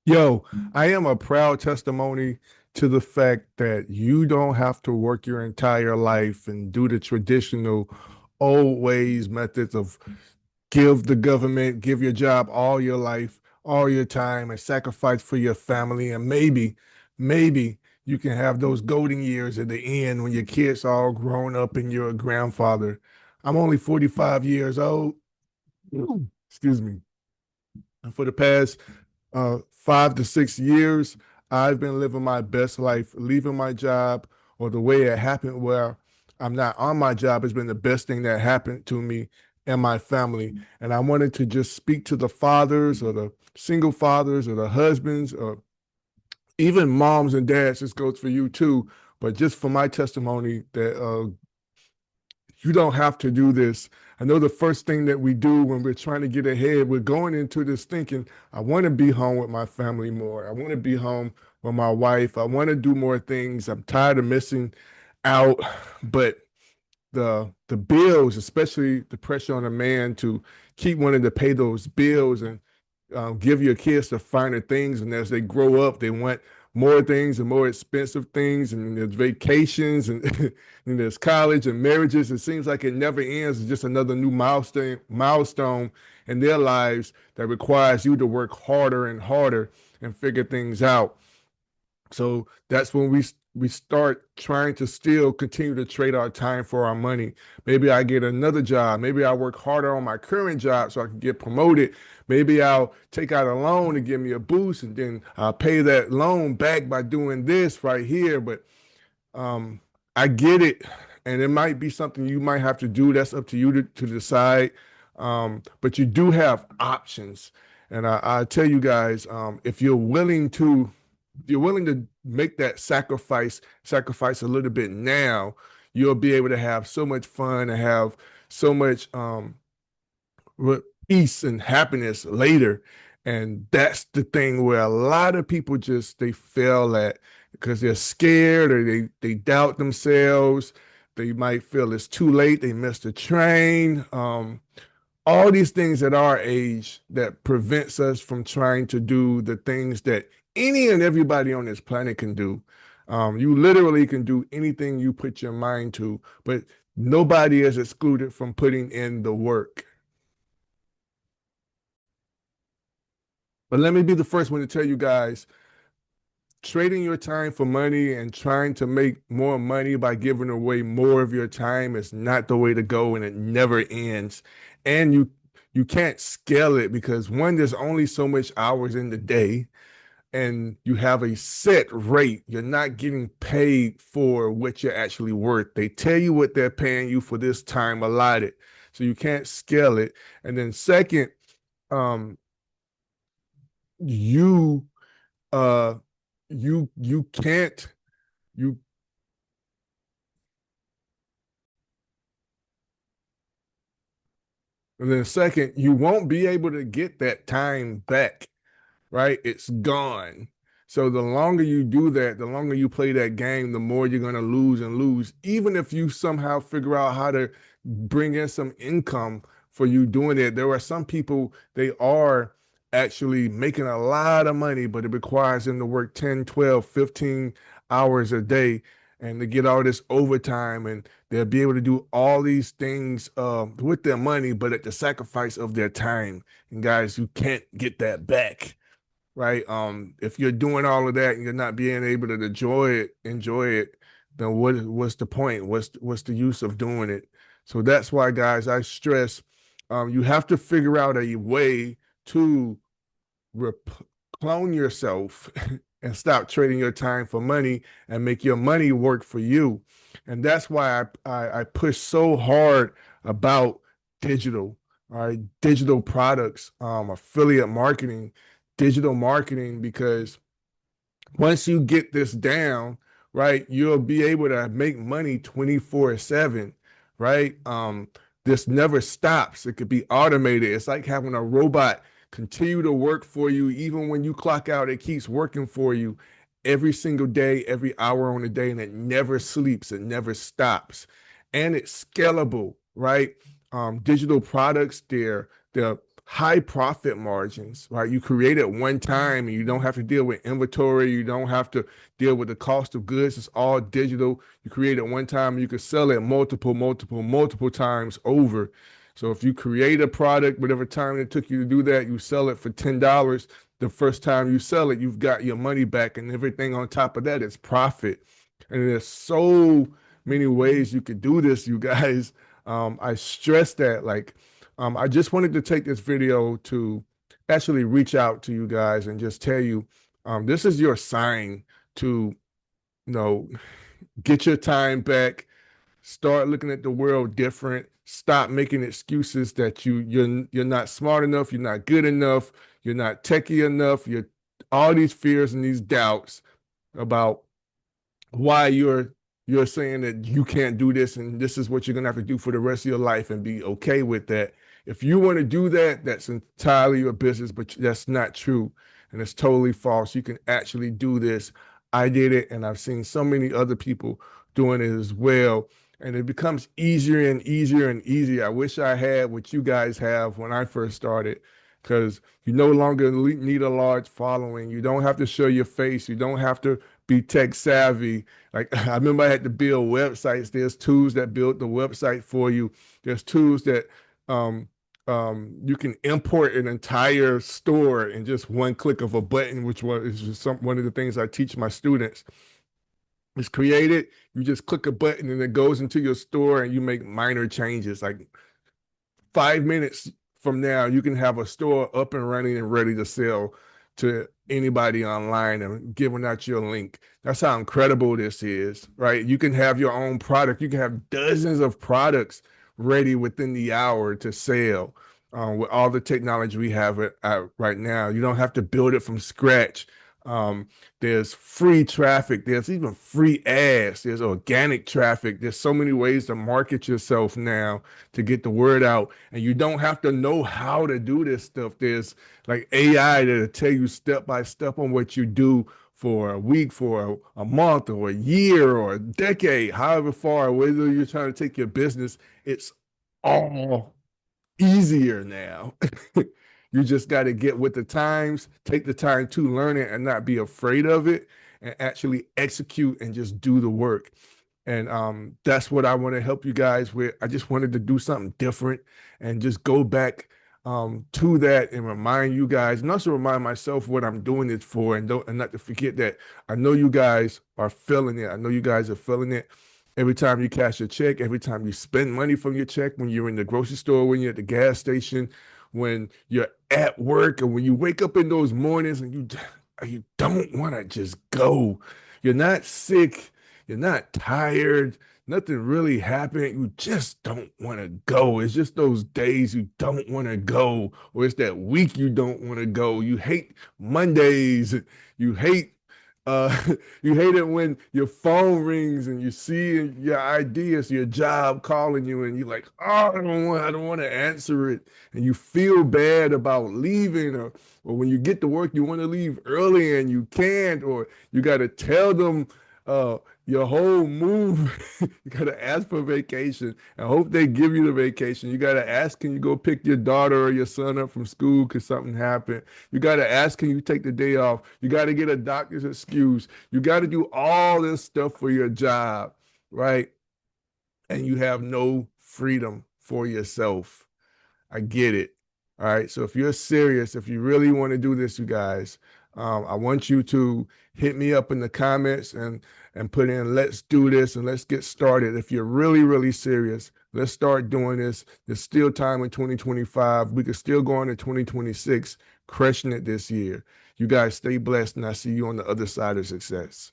Yo, I am a proud testimony to the fact that you don't have to work your entire life and do the traditional old ways, methods of give the government, give your job all your life, all your time, and sacrifice for your family. And maybe you can have those golden years at the end when your kids are all grown up and you're a grandfather. I'm only 45 years old. Excuse me. And for the past 5 to 6 years, I've been living my best life, leaving my job, or the way it happened where I'm not on my job has been the best thing that happened to me and my family. And I wanted to just speak to the fathers or the single fathers or the husbands or even moms and dads. This goes for you too. But just for my testimony that you don't have to do this. I know the first thing that we do when we're trying to get ahead, we're going into this thinking, I want to be home with my family more. I want to be home with my wife. I want to do more things. I'm tired of missing out. But the bills, especially the pressure on a man to keep wanting to pay those bills and give your kids the finer things. And as they grow up, they want more things and more expensive things. And there's vacations and, and there's college and marriages. It seems like it never ends. It's just another new milestone in their lives that requires you to work harder and harder and figure things out. So that's when we start trying to still continue to trade our time for our money. Maybe I get another job. Maybe I work harder on my current job so I can get promoted. Maybe I'll take out a loan to give me a boost and then I'll pay that loan back by doing this right here. But um, I get it. And it might be something you might have to do. That's up to you to decide. But you do have options. And I tell you guys, if you're willing to make that sacrifice a little bit now, you'll be able to have so much fun and have so much peace and happiness later. And that's the thing where a lot of people just they fail at because they're scared or they doubt themselves. They might feel it's too late, they missed the train. All these things at our age that prevents us from trying to do the things that any and everybody on this planet can do. You literally can do anything you put your mind to, but nobody is excluded from putting in the work. But let me be the first one to tell you guys, trading your time for money and trying to make more money by giving away more of your time is not the way to go, and it never ends. And you can't scale it because one, there's only so much hours in the day and you have a set rate. You're not getting paid for what you're actually worth. They tell you what they're paying you for this time allotted. So you can't scale it. And then second, um, you uh you can't you and then second, you won't be able to get that time back, right? It's gone. So the longer you do that, the longer you play that game, the more you're going to lose and lose. Even if you somehow figure out how to bring in some income for you doing it, there are some people, they are actually making a lot of money, but it requires them to work 10, 12, 15 hours a day and to get all this overtime, and they'll be able to do all these things with their money, but at the sacrifice of their time. And guys, you can't get that back, right? If you're doing all of that and you're not being able to enjoy it, then what's the point? What's the use of doing it? So that's why, guys, I stress you have to figure out a way to rep- clone yourself and stop trading your time for money and make your money work for you. And that's why I push so hard about digital, all right, digital products, affiliate marketing, digital marketing, because once you get this down, right, you'll be able to make money 24/7, right? This never stops. It could be automated. It's like having a robot continue to work for you. Even when you clock out, it keeps working for you every single day, every hour on the day, and it never sleeps. It never stops. And it's scalable, right? Digital products, they're high profit margins, right? You create it one time and you don't have to deal with inventory. You don't have to deal with the cost of goods. It's all digital. You create it one time and you can sell it multiple times over. So if you create a product, whatever time it took you to do that, you sell it for $10. The first time you sell it, you've got your money back, and everything on top of that is profit. And there's so many ways you could do this, you guys. I stress that, like, I just wanted to take this video to actually reach out to you guys and just tell you, this is your sign to, you know, get your time back, start looking at the world different, stop making excuses that you're not smart enough, you're not good enough, you're not techie enough, you're all these fears and these doubts about why you're saying that you can't do this and this is what you're gonna have to do for the rest of your life, and be okay with that. If you want to do that, that's entirely your business, but that's not true and it's totally false. You can actually do this. I did it, and I've seen so many other people doing it as well. And it becomes easier and easier and easier. I wish I had what you guys have when I first started, because you no longer need a large following. You don't have to show your face. You don't have to be tech savvy. Like, I remember I had to build websites. There's tools that build the website for you. There's tools that um, you can import an entire store in just one click of a button, which is just one of the things I teach my students. It's created. You just click a button and it goes into your store, and you make minor changes. Like 5 minutes from now, you can have a store up and running and ready to sell to anybody online and giving out your link. That's how incredible this is, right? You can have your own product. You can have dozens of products ready within the hour to sell, with all the technology we have right now. You don't have to build it from scratch. Um, there's free traffic. There's even free ads. There's organic traffic. There's so many ways to market yourself now to get the word out. And you don't have to know how to do this stuff. There's like AI that'll tell you step by step on what you do for a week, for a month, or a year, or a decade, however far, whether you're trying to take your business, it's all easier now. You just got to get with the times, take the time to learn it and not be afraid of it, and actually execute and just do the work. And that's what I want to help you guys with. I just wanted to do something different and just go back to that and remind you guys, and also remind myself what I'm doing it for, and not to forget that I know you guys are feeling it. I know you guys are feeling it. Every time you cash a check, every time you spend money from your check, when you're in the grocery store, when you're at the gas station, when you're at work, and when you wake up in those mornings and you don't want to just go. You're not sick, you're not tired, nothing really happened. You just don't want to go. It's just those days you don't want to go, or it's that week you don't want to go. You hate Mondays. You hate uh you hate it when your phone rings and you see your ideas, your job calling you, and you're like, oh, I don't want to answer it. And you feel bad about leaving, or when you get to work, you want to leave early and you can't, or you got to tell them uh your whole move. You got to ask for vacation. I hope they give you the vacation. You got to ask, can you go pick your daughter or your son up from school because something happened? You got to ask, can you take the day off? You got to get a doctor's excuse. You got to do all this stuff for your job, right? And you have no freedom for yourself. I get it. All right. So if you're serious, if you really want to do this, you guys, I want you to hit me up in the comments and put in, let's do this and let's get started. If you're really, really serious, let's start doing this. There's still time in 2025. We could still go on to 2026, crushing it this year. You guys stay blessed, and I see you on the other side of success.